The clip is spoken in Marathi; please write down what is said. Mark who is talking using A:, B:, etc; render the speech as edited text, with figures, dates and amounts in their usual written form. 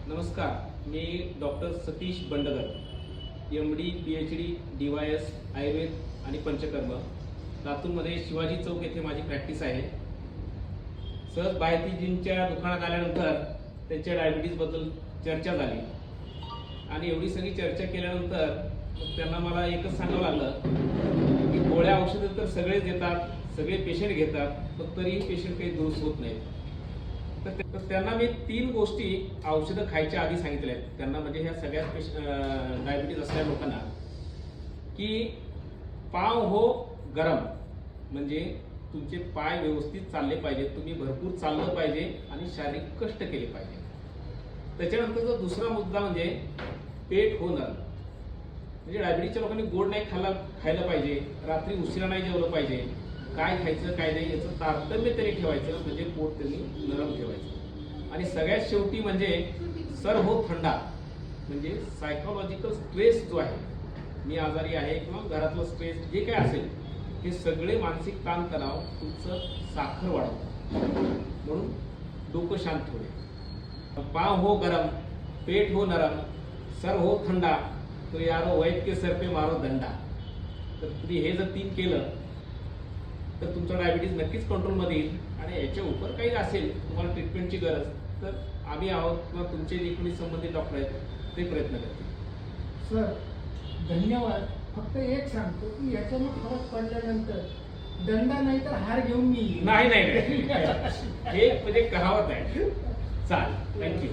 A: नमस्कार, मी doctor Satish Bandgar, MD PhD DYS Ayurveda आणि पंचकर्म, लातूरमध्ये शिवाजी चौक येथे माझी प्रॅक्टिस आहे. सहज बायतीजींच्या दुकानात आल्यानंतर त्यांच्या डायबिटीजबद्दल चर्चा झाली आणि एवढी सगळी चर्चा केल्यानंतर त्यांना मला एकच सांगावं लागलं की गोळ्या औषधं तर सगळेच देतात, सगळे पेशंट घेतात, पण तरीही पेशंट काही दुरुस्त होत नाहीत. तर त्यांना मी 3 गोष्टी औषधं खायच्या आधी सांगितल्या आहेत त्यांना, म्हणजे ह्या सगळ्याच डायबिटीज असलेल्या लोकांना, की पाव हो गरम, म्हणजे तुमचे पाय व्यवस्थित चालले पाहिजे, तुम्ही भरपूर चाललं पाहिजे आणि शारीरिक कष्ट केले पाहिजे. त्याच्यानंतरचा दुसरा मुद्दा म्हणजे पेट हो नरम, म्हणजे डायबिटीजच्या लोकांनी गोड नाही खायला पाहिजे, रात्री उशिरा नाही जेवलं पाहिजे, काय खायचं काय नाही याचं तारतम्य तरी ठेवायचं, म्हणजे पोट त्यांनी नरम ठेवायचं. आणि सगळ्यात शेवटी म्हणजे सर हो थंडा, म्हणजे सायकोलॉजिकल स्ट्रेस जो आहे, मी आजारी आहे किंवा घरातलं स्ट्रेस जे काय असेल, हे सगळे मानसिक ताणतणाव तुमचं साखर वाढवतं, म्हणून डोकं शांत ठेवणे. पाव हो गरम, पेट हो नरम, सर हो थंडा, तो यारो वैद्य के सर पे मारो दंडा. तर तुम्ही हे जर 3 केलं तर तुमचा डायबिटीज नक्कीच कंट्रोलमध्ये येईल. आणि याच्या उपर काही असेल तुम्हाला ट्रीटमेंटची गरज, तर आम्ही आहोत किंवा तुमचे जे कोणी संबंधित डॉक्टर आहेत ते प्रयत्न करतील.
B: सर धन्यवाद. फक्त एक सांगतो की याच्यानं फरक पडल्यानंतर दंडा नाही तर हार घेऊन मी येईन.
A: नाही हे म्हणजे कहावत आहे. चालेल, थँक्यू.